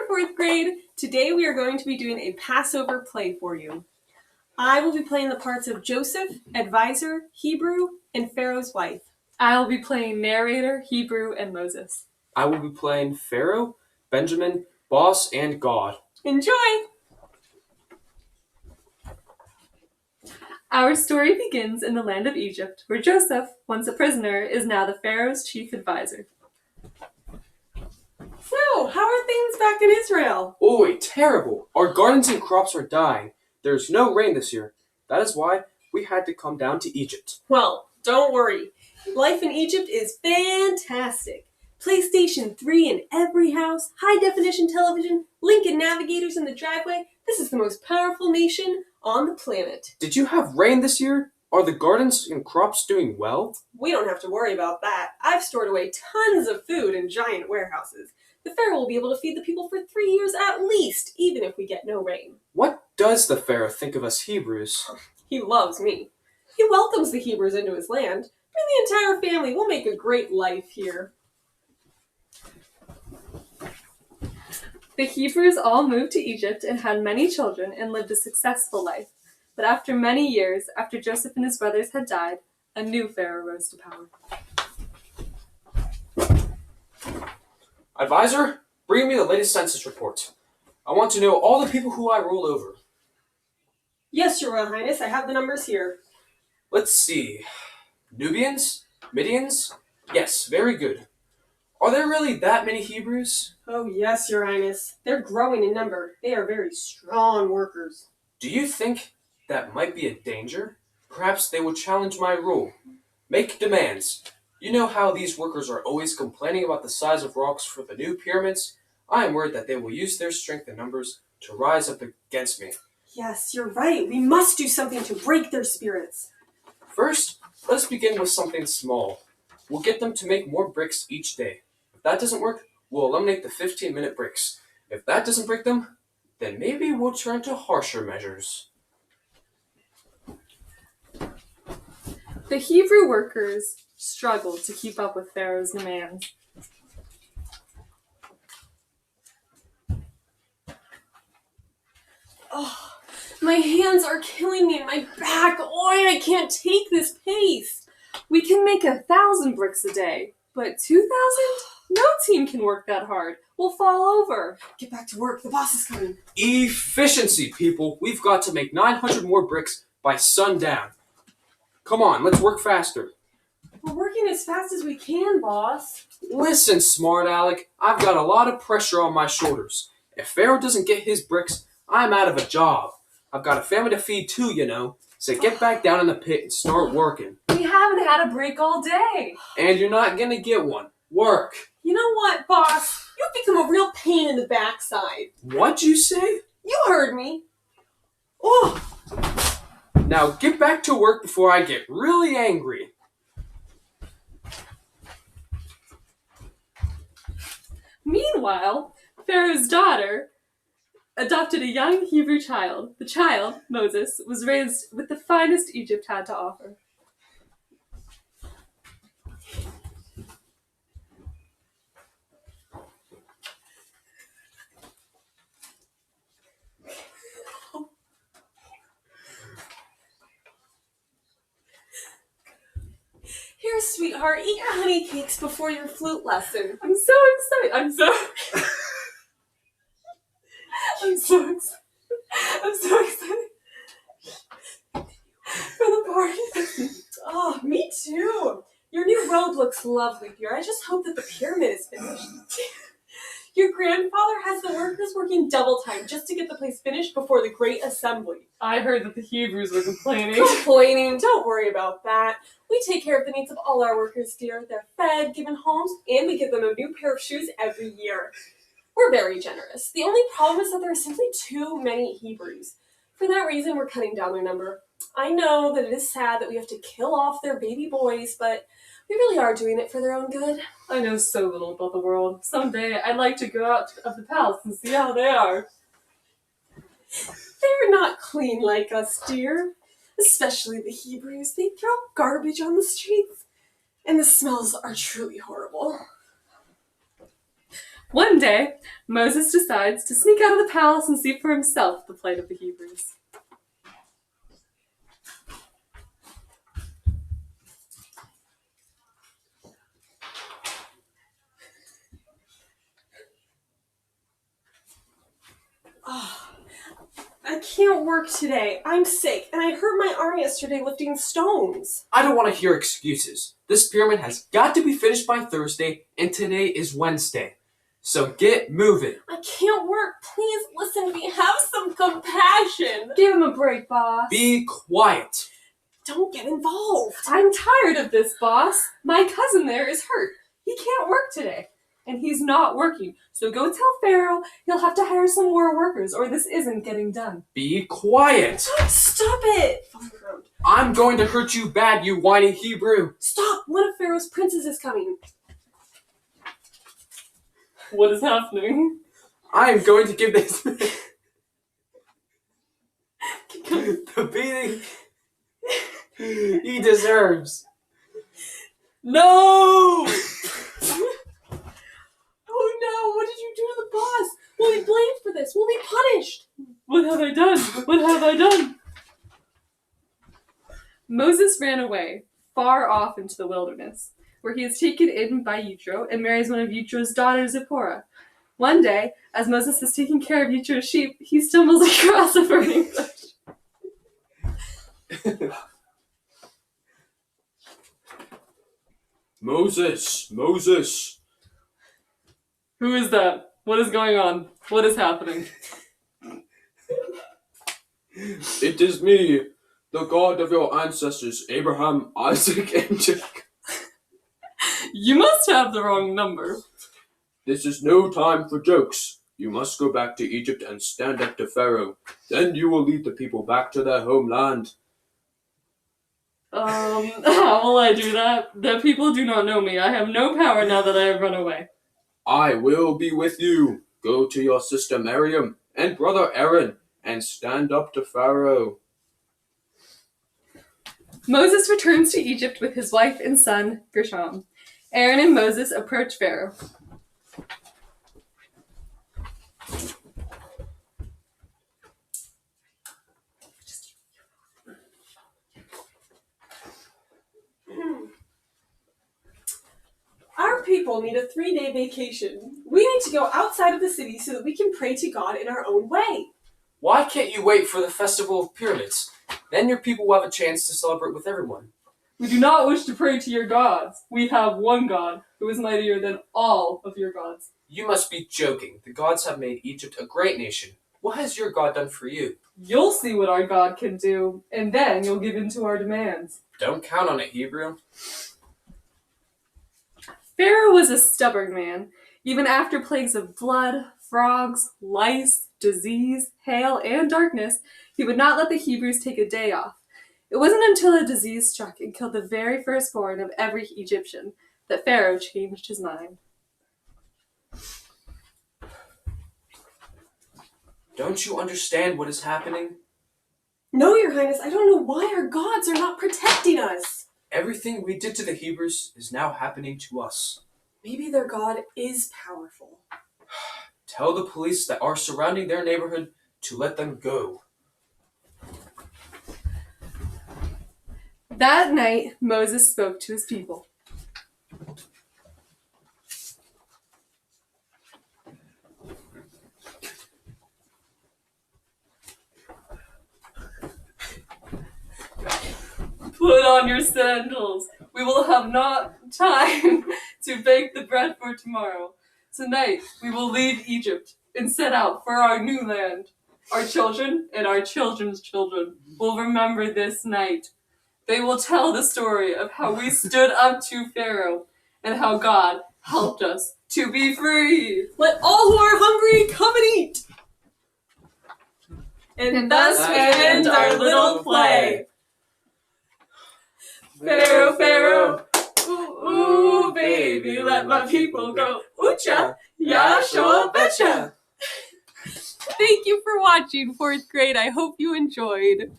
fourth grade. Today we are going to be doing a Passover play for you. I will be playing the parts of Joseph, advisor, Hebrew, and Pharaoh's wife. I will be playing narrator, Hebrew, and Moses. I will be playing Pharaoh, Benjamin, boss, and God. Enjoy! Our story begins in the land of Egypt, where Joseph, once a prisoner, is now the Pharaoh's chief advisor. So, how are things back in Israel? Oi, terrible! Our gardens and crops are dying. There's no rain this year. That is why we had to come down to Egypt. Well, don't worry. Life in Egypt is fantastic. PlayStation 3 in every house, high-definition television, Lincoln navigators in the driveway. This is the most powerful nation on the planet. Did you have rain this year? Are the gardens and crops doing well? We don't have to worry about that. I've stored away tons of food in giant warehouses. The Pharaoh will be able to feed the people for 3 years at least, even if we get no rain. What does the Pharaoh think of us Hebrews? He loves me. He welcomes the Hebrews into his land. Bring the entire family. We'll make a great life here. The Hebrews all moved to Egypt and had many children and lived a successful life. But after many years, after Joseph and his brothers had died, a new Pharaoh rose to power. Advisor, bring me the latest census report. I want to know all the people who I rule over. Yes, Your Royal Highness, I have the numbers here. Let's see. Nubians? Midians? Yes, very good. Are there really that many Hebrews? Oh yes, Your Highness. They're growing in number. They are very strong workers. Do you think that might be a danger? Perhaps they will challenge my rule. Make demands. You know how these workers are always complaining about the size of rocks for the new pyramids? I am worried that they will use their strength and numbers to rise up against me. Yes, you're right. We must do something to break their spirits. First, let's begin with something small. We'll get them to make more bricks each day. If that doesn't work, we'll eliminate the 15-minute breaks. If that doesn't break them, then maybe we'll turn to harsher measures. The Hebrew workers struggled to keep up with Pharaoh's demands. Oh, my hands are killing me and my back. Oh, I can't take this pace. We can make 1,000 bricks a day, but 2,000? No team can work that hard. We'll fall over. Get back to work. The boss is coming. Efficiency, people! We've got to make 900 more bricks by sundown. Come on, let's work faster. We're working as fast as we can, boss. Listen, smart Alec, I've got a lot of pressure on my shoulders. If Pharaoh doesn't get his bricks, I'm out of a job. I've got a family to feed too, you know. So get back down in the pit and start working. We haven't had a break all day. And you're not gonna get one. Work. You know what, boss? You've become a real pain in the backside. What'd you say? You heard me. Oh! Now get back to work before I get really angry. Meanwhile, Pharaoh's daughter adopted a young Hebrew child. The child, Moses, was raised with the finest Egypt had to offer. Here, sweetheart, eat your honey cakes before your flute lesson. I'm so excited. I'm so excited. For the party. Oh, me too. Your new robe looks lovely, dear. I just hope that the pyramid is finished. Your grandfather has the workers working double time just to get the place finished before the Great Assembly. I heard that the Hebrews were complaining. Complaining? Don't worry about that. We take care of the needs of all our workers, dear. They're fed, given homes, and we give them a new pair of shoes every year. We're very generous. The only problem is that there are simply too many Hebrews. For that reason, we're cutting down their number. I know that it is sad that we have to kill off their baby boys, but we really are doing it for their own good. I know so little about the world. Someday I'd like to go out of the palace and see how they are. They're not clean like us, dear. Especially the Hebrews. They throw garbage on the streets, and the smells are truly horrible. One day, Moses decides to sneak out of the palace and see for himself the plight of the Hebrews. I can't work today. I'm sick, and I hurt my arm yesterday lifting stones. I don't want to hear excuses. This pyramid has got to be finished by Thursday, and today is Wednesday. So get moving. I can't work. Please listen to me. Have some compassion. Give him a break, boss. Be quiet. Don't get involved. I'm tired of this, boss. My cousin there is hurt. He can't work today. And he's not working. So go tell Pharaoh he'll have to hire some more workers or this isn't getting done. Be quiet. Stop it. I'm going to hurt you bad, you whiny Hebrew. Stop. One of Pharaoh's princes is coming. What is happening? I am going to give this the beating he deserves. No! Oh no, what did you do to the boss? We'll be blamed for this. We'll be punished. What have I done? What have I done? Moses ran away, far off into the wilderness, where he is taken in by Yitro and marries one of Yitro's daughters, Zipporah. One day, as Moses is taking care of Yitro's sheep, he stumbles across a burning bush. Moses, Moses. Who is that? What is going on? What is happening? It is me, the God of your ancestors, Abraham, Isaac, and Jacob. You must have the wrong number. This is no time for jokes. You must go back to Egypt and stand up to Pharaoh. Then you will lead the people back to their homeland. How will I do that? The people do not know me. I have no power now that I have run away. I will be with you. Go to your sister Miriam and brother Aaron and stand up to Pharaoh. Moses returns to Egypt with his wife and son, Gershom. Aaron and Moses approach Pharaoh. Our people need a 3-day vacation. We need to go outside of the city so that we can pray to God in our own way. Why can't you wait for the Festival of Pyramids? Then your people will have a chance to celebrate with everyone. We do not wish to pray to your gods. We have one God, who is mightier than all of your gods. You must be joking. The gods have made Egypt a great nation. What has your God done for you? You'll see what our God can do, and then you'll give in to our demands. Don't count on it, Hebrew. Pharaoh was a stubborn man. Even after plagues of blood, frogs, lice, disease, hail, and darkness, he would not let the Hebrews take a day off. It wasn't until a disease struck and killed the very firstborn of every Egyptian that Pharaoh changed his mind. Don't you understand what is happening? No, Your Highness, I don't know why our gods are not protecting us. Everything we did to the Hebrews is now happening to us. Maybe their God is powerful. Tell the police that are surrounding their neighborhood to let them go. That night, Moses spoke to his people. Put on your sandals. We will have not time to bake the bread for tomorrow. Tonight, we will leave Egypt and set out for our new land. Our children and our children's children will remember this night. They will tell the story of how we stood up to Pharaoh and how God helped us to be free. Let all who are hungry come and eat. And thus we end our little play. Pharaoh, Pharaoh, ooh, baby, let my people go. Ooh-cha, yeah, sure, betcha. Thank you for watching 4th grade. I hope you enjoyed.